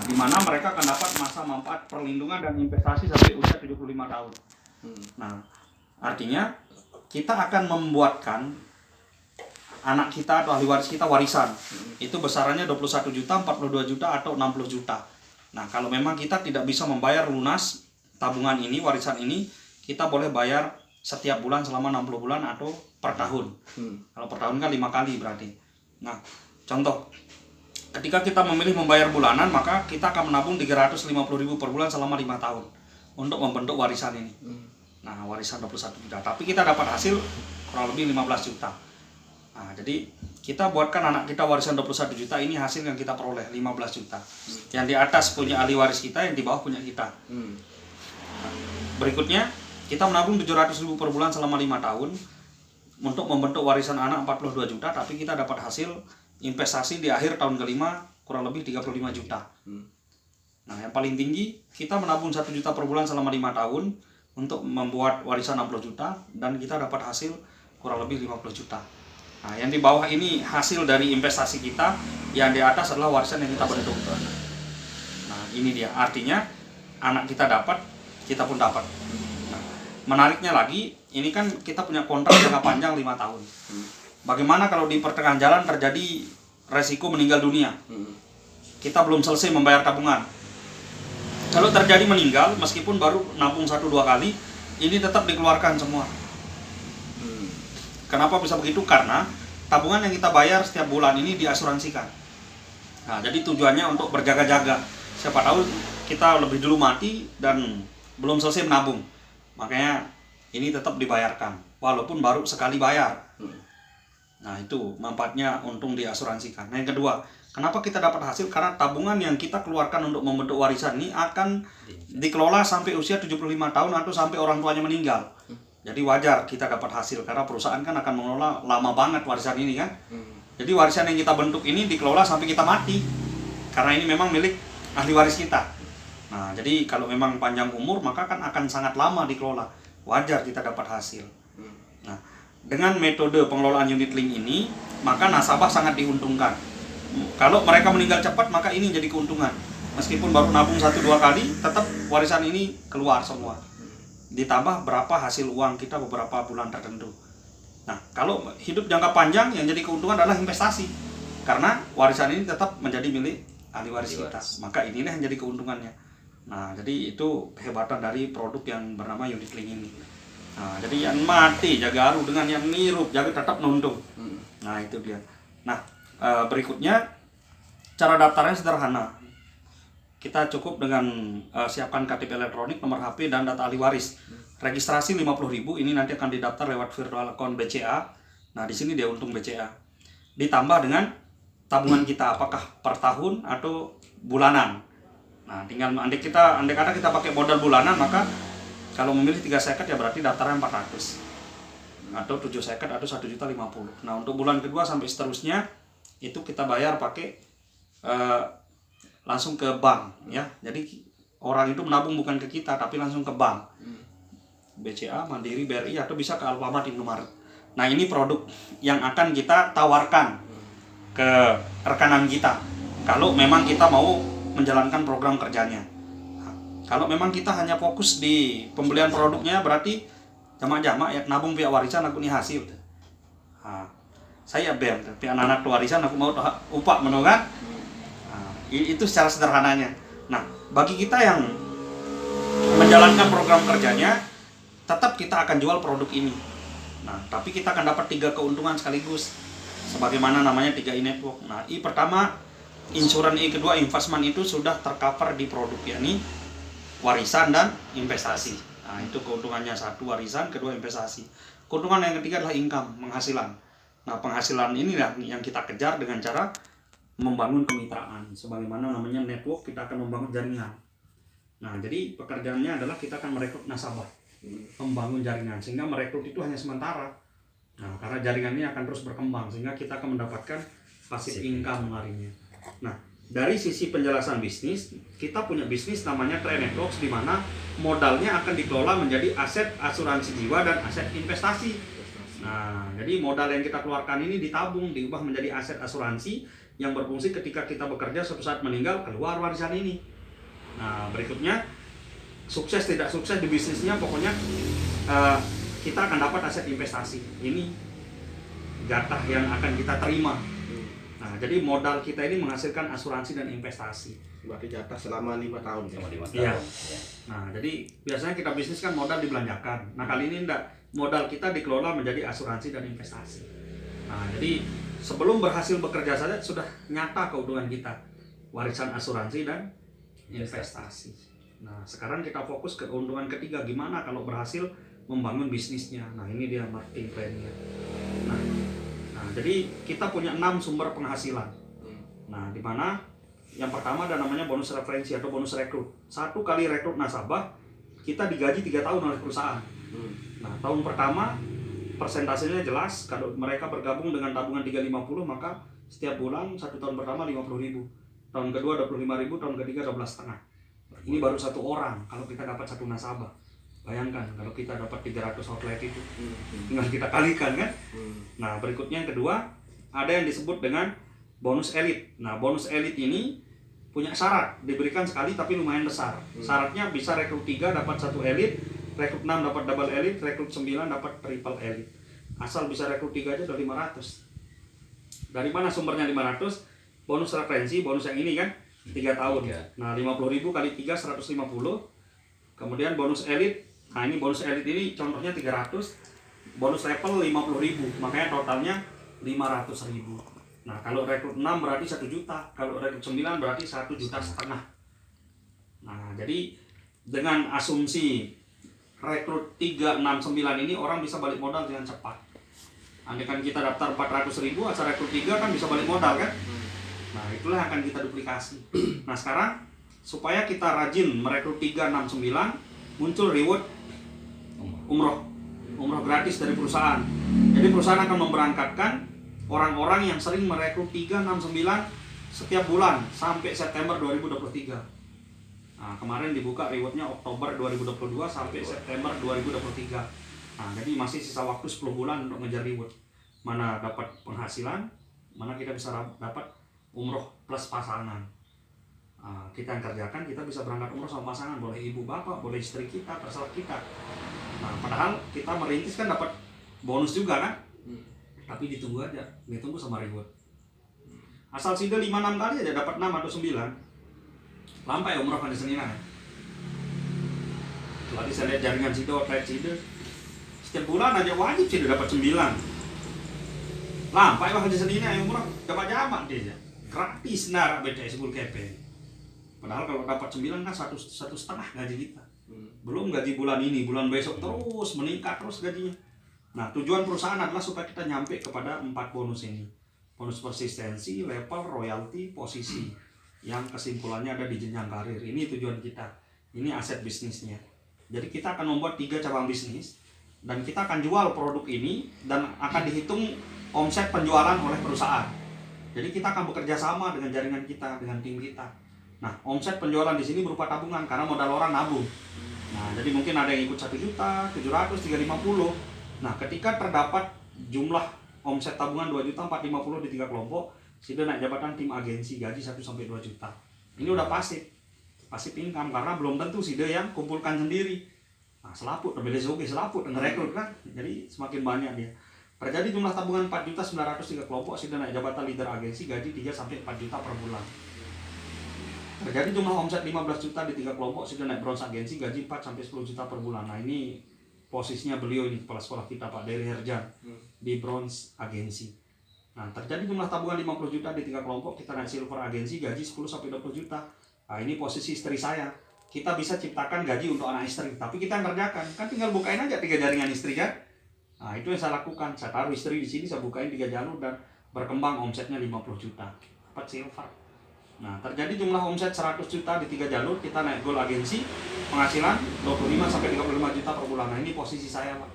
di mana mereka akan dapat masa manfaat perlindungan dan investasi sampai usia 75 tahun. Nah, artinya kita akan membuatkan anak kita atau ahli waris kita warisan. Itu besarannya 21 juta, 42 juta, atau 60 juta. Nah, kalau memang kita tidak bisa membayar lunas tabungan ini, warisan ini, kita boleh bayar setiap bulan selama 60 bulan atau per tahun. Kalau per tahun kan 5 kali berarti. Nah, contoh, ketika kita memilih membayar bulanan, maka kita akan menabung 350.000 per bulan selama 5 tahun untuk membentuk warisan ini. Nah, warisan 21 juta. Tapi kita dapat hasil kurang lebih 15 juta. Nah, jadi kita buatkan anak kita warisan 21 juta, ini hasil yang kita peroleh 15 juta. Yang di atas punya ahli waris kita, yang di bawah punya kita. Nah, berikutnya, kita menabung 700.000 per bulan selama 5 tahun untuk membentuk warisan anak 42 juta, tapi kita dapat hasil investasi di akhir tahun kelima kurang lebih 35 juta. Nah, yang paling tinggi, kita menabung 1 juta per bulan selama 5 tahun untuk membuat warisan 60 juta, dan kita dapat hasil kurang lebih 50 juta. Nah, yang di bawah ini hasil dari investasi kita, yang di atas adalah warisan yang kita bentuk. Nah, ini dia, artinya anak kita dapat, kita pun dapat. Nah, menariknya lagi, ini kan kita punya kontrak jangka panjang 5 tahun. Bagaimana kalau di pertengahan jalan terjadi resiko meninggal dunia? Kita belum selesai membayar tabungan. Kalau terjadi meninggal, meskipun baru nabung 1-2 kali, ini tetap dikeluarkan semua. Kenapa bisa begitu? Karena tabungan yang kita bayar setiap bulan ini diasuransikan. Nah, jadi tujuannya untuk berjaga-jaga. Siapa tahu kita lebih dulu mati dan belum selesai menabung. Makanya ini tetap dibayarkan, walaupun baru sekali bayar. Nah, itu manfaatnya untung diasuransikan. Nah, yang kedua, kenapa kita dapat hasil? Karena tabungan yang kita keluarkan untuk membentuk warisan ini akan dikelola sampai usia 75 tahun atau sampai orang tuanya meninggal. Jadi wajar kita dapat hasil, karena perusahaan kan akan mengelola lama banget warisan ini kan. Jadi warisan yang kita bentuk ini dikelola sampai kita mati, karena ini memang milik ahli waris kita. Nah, jadi kalau memang panjang umur, maka kan akan sangat lama dikelola. Wajar kita dapat hasil. Nah, dengan metode pengelolaan unit link ini, maka nasabah sangat diuntungkan. Kalau mereka meninggal cepat, maka ini jadi keuntungan. Meskipun baru nabung 1-2 kali, tetap warisan ini keluar semua. Ditambah berapa hasil uang kita beberapa bulan tertentu. Nah, kalau hidup jangka panjang, yang jadi keuntungan adalah investasi. Karena warisan ini tetap menjadi milik ahli waris kita. Maka inilah yang jadi keuntungannya. Nah, jadi itu kehebatan dari produk yang bernama unit link ini. Nah, jadi yang mati jaga aru dengan yang nirup jaga tetap nuntung. Nah, itu dia. Nah, berikutnya cara daftarnya sederhana. Kita cukup dengan siapkan KTP elektronik, nomor HP, dan data ahli waris. Registrasi 50.000, ini nanti akan didaftar lewat virtual account BCA. Nah, di sini dia untung BCA. Ditambah dengan tabungan kita, apakah per tahun atau bulanan. Nah, tinggal andai kata kita pakai modal bulanan, maka kalau memilih 3 seket ya berarti daftarnya 400. Atau 7 seket atau 1.050.000. Nah, untuk bulan kedua sampai seterusnya itu kita bayar pakai langsung ke bank ya. Jadi orang itu menabung bukan ke kita tapi langsung ke bank. BCA, Mandiri, BRI, atau bisa ke Alfamart, Indomaret. Nah, ini produk yang akan kita tawarkan ke rekanan kita kalau memang kita mau menjalankan program kerjanya. Nah, kalau memang kita hanya fokus di pembelian produknya, berarti jamak-jamak ya nabung pihak warisan aku nih hasil. Nah, saya bel pihak anak warisan aku mau upah menungan. Itu secara sederhananya. Nah, bagi kita yang menjalankan program kerjanya, tetap kita akan jual produk ini. Nah, tapi kita akan dapat 3 keuntungan sekaligus. Sebagaimana namanya 3I network. Nah, I pertama insuran, I kedua investment itu sudah tercover di produk, yakni warisan dan investasi. Nah, itu keuntungannya, 1 warisan, kedua investasi. Keuntungan yang ketiga adalah income, penghasilan. Nah, penghasilan ini yang kita kejar dengan cara membangun kemitraan. Sebagaimana namanya network, kita akan membangun jaringan. Nah, jadi pekerjaannya adalah kita akan merekrut nasabah, membangun jaringan, sehingga merekrut itu hanya sementara. Nah, karena jaringan ini akan terus berkembang, sehingga kita akan mendapatkan passive income harinya. Nah, dari sisi penjelasan bisnis, kita punya bisnis namanya Trade Networks, di mana modalnya akan dikelola menjadi aset asuransi jiwa dan aset investasi. Nah, jadi modal yang kita keluarkan ini ditabung, diubah menjadi aset asuransi, yang berfungsi ketika kita bekerja suatu saat meninggal keluar warisan ini. Nah berikutnya, sukses tidak sukses di bisnisnya, pokoknya kita akan dapat aset investasi. Ini jatah yang akan kita terima. Nah jadi modal kita ini menghasilkan asuransi dan investasi. Berarti jatah selama 5 tahun. Selama 5 tahun. Iya. Nah jadi biasanya kita bisnis kan modal dibelanjakan. Nah kali ini enggak, modal kita dikelola menjadi asuransi dan investasi. Nah jadi sebelum berhasil bekerja saja sudah nyata keuntungan kita, warisan asuransi dan investasi. Nah sekarang kita fokus ke keuntungan ketiga, gimana kalau berhasil membangun bisnisnya. Nah ini dia marketing plan-nya. Nah jadi kita punya 6 sumber penghasilan. Nah di mana yang pertama ada namanya bonus referensi atau bonus rekrut. 1 kali rekrut nasabah kita digaji 3 tahun oleh perusahaan. Nah tahun pertama persentasenya jelas, kalau mereka bergabung dengan tabungan 350 maka setiap bulan 1 tahun pertama 50.000, tahun kedua 25.000, tahun ketiga 12,5. Ini baru 1 orang kalau kita dapat 1 nasabah. Bayangkan kalau kita dapat 300 outlet itu, tinggal kita kalikan kan. Nah berikutnya yang kedua ada yang disebut dengan bonus elit. Nah bonus elit ini punya syarat, diberikan sekali tapi lumayan besar. Syaratnya bisa rekrut 3 dapat 1 elit, rekrut 6 dapat double elit, rekrut 9 dapat triple elit. Asal bisa rekrut 3 aja udah 500. Dari mana sumbernya 500? Bonus referensi, bonus yang ini kan 3 tahun. Nah 50.000 kali 3 150. Kemudian bonus elit. Nah ini bonus elit ini contohnya 300. Bonus level 50.000. Makanya totalnya 500.000. Nah kalau rekrut 6 berarti 1 juta. Kalau rekrut 9 berarti 1,5 juta. Nah jadi dengan asumsi rekrut 3, 6, 9 ini orang bisa balik modal dengan cepat. Andaikan kita daftar 400.000, asal rekrut 3 kan bisa balik modal kan. Nah itulah yang akan kita duplikasi. Nah sekarang supaya kita rajin merekrut 3, 6, 9, muncul reward umroh gratis dari perusahaan. Jadi perusahaan akan memberangkatkan orang-orang yang sering merekrut 3, 6, 9 setiap bulan sampai September 2023. Nah kemarin dibuka rewardnya Oktober 2022 sampai September 2023. Nah jadi masih sisa waktu 10 bulan untuk ngejar reward. Mana dapat penghasilan, mana kita bisa dapat umroh plus pasangan. Nah, kita yang kerjakan, kita bisa berangkat umroh sama pasangan, boleh ibu bapak, boleh istri kita, terserah kita. Nah padahal kita merintis kan dapat bonus juga kan, tapi ditunggu aja, ditunggu sama reward. Asal SIDE 5-6 kali aja dapat 6 atau 9, lampai umroh kan di Seninan. Tadi saya lihat jaringan SIDE, outlet SIDE, setiap bulan aja wajib SIDE dapat 9. Lampai wah di Seninan umroh, dapat jamak dia, gratis narak BTS Bul KP. Padahal kalau dapat 9 kan 1,5 gaji kita. Belum gaji bulan ini, bulan besok terus meningkat terus gajinya. Nah tujuan perusahaan adalah supaya kita nyampe kepada 4 bonus ini. Bonus persistensi, level, royalti, posisi. Yang kesimpulannya ada di jenjang karir. Ini tujuan kita. Ini aset bisnisnya. Jadi kita akan membuat 3 cabang bisnis. Dan kita akan jual produk ini. Dan akan dihitung omset penjualan oleh perusahaan. Jadi kita akan bekerja sama dengan jaringan kita, dengan tim kita. Nah omset penjualan di sini berupa tabungan. Karena modal orang nabung. Nah jadi mungkin ada yang ikut 1 juta, 700, 350. Nah ketika terdapat jumlah omset tabungan 2.450.000 di 3 kelompok, SIDE naik jabatan tim agensi gaji 1-2 juta. Ini udah pasif income karena belum tentu SIDE yang kumpulkan sendiri. Nah selaput, lebih oke selaput, ngerekrut kan, jadi semakin banyak dia. Terjadi jumlah tabungan 4.900 3 kelompok, SIDE naik jabatan leader agensi gaji 3-4 juta per bulan. Terjadi jumlah omset 15 juta di 3 kelompok, SIDE naik bronze agensi gaji 4-10 juta per bulan. Nah ini posisinya beliau ini kepala sekolah kita Pak Dery Herjan di bronze agensi. Nah terjadi jumlah tabungan 50 juta di 3 kelompok, kita naik silver agensi gaji 10-20 juta. Nah ini posisi istri saya. Kita bisa ciptakan gaji untuk anak istri, tapi kita kerjakan kan, tinggal bukain aja 3 jaringan istri kan. Nah itu yang saya lakukan, saya taruh istri di sini, saya bukain 3 jalur dan berkembang omsetnya 50 juta, dapat silver. Nah terjadi jumlah omset 100 juta di 3 jalur, kita naik gold agensi, penghasilan 25-35 juta per bulan. Nah ini posisi saya Pak.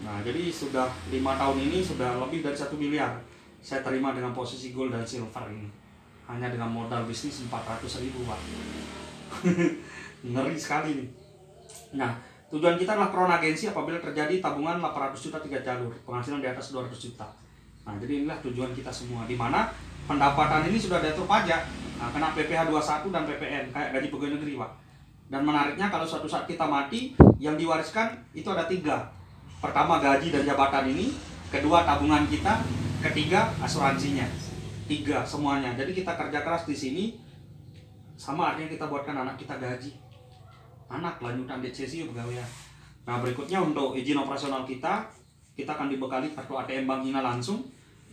Nah jadi sudah 5 tahun ini sudah lebih dari 1 miliar saya terima dengan posisi gold dan silver ini. Hanya dengan modal bisnis 400.000 Pak. Ngeri sekali nih. Nah tujuan kita adalah crown agensi apabila terjadi tabungan 800 juta 3 jalur, penghasilan di atas 200 juta. Nah jadi inilah tujuan kita semua, di mana pendapatan ini sudah diatur pajak. Nah, kena PPh 21 dan PPN kayak gaji pegawai negeri, Pak. Dan menariknya kalau suatu saat kita mati, yang diwariskan itu ada 3. Pertama gaji dan jabatan ini, kedua tabungan kita, ketiga asuransinya. 3 semuanya. Jadi kita kerja keras di sini, sama artinya kita buatkan anak kita gaji. Anak lanjutan DCSI pegawai. Nah berikutnya untuk izin operasional kita akan dibekali kartu ATM Bank Ina langsung.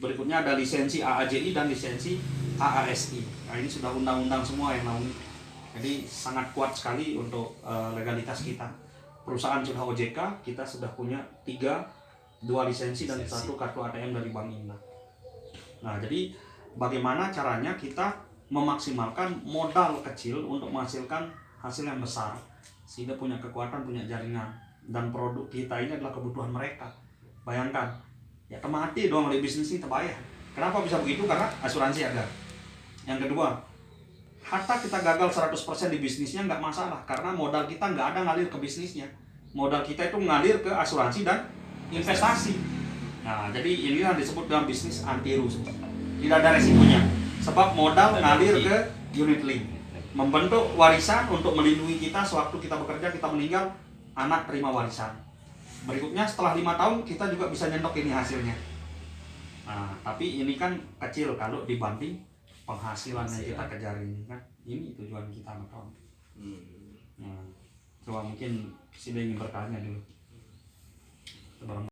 Berikutnya ada lisensi AAJI dan lisensi AASI. Nah ini sudah undang-undang semua yang naungi. Jadi sangat kuat sekali untuk legalitas kita. Perusahaan sudah OJK, kita sudah punya 2 lisensi dan 1 kartu ATM dari Bank Ina. Nah jadi bagaimana caranya kita memaksimalkan modal kecil untuk menghasilkan hasil yang besar, sehingga punya kekuatan, punya jaringan, dan produk kita ini adalah kebutuhan mereka. Bayangkan, ya mati doang oleh bisnis ini terbayar. Kenapa bisa begitu? Karena asuransi ada. Yang kedua, hatta kita gagal 100% di bisnisnya nggak masalah, karena modal kita nggak ada ngalir ke bisnisnya. Modal kita itu ngalir ke asuransi dan investasi. Nah, jadi inilah disebut dalam bisnis anti rugi. Tidak ada resikonya, sebab modal ngalir ke unit link, membentuk warisan untuk melindungi kita sewaktu kita bekerja, kita meninggal, anak terima warisan. Berikutnya setelah 5 tahun kita juga bisa nyentok ini hasilnya. Nah, tapi ini kan kecil kalau dibanding penghasilan yang kita kejar ini kan. Ini tujuan kita, kawan. Nah, coba mungkin Presiden ingin bertanya dulu.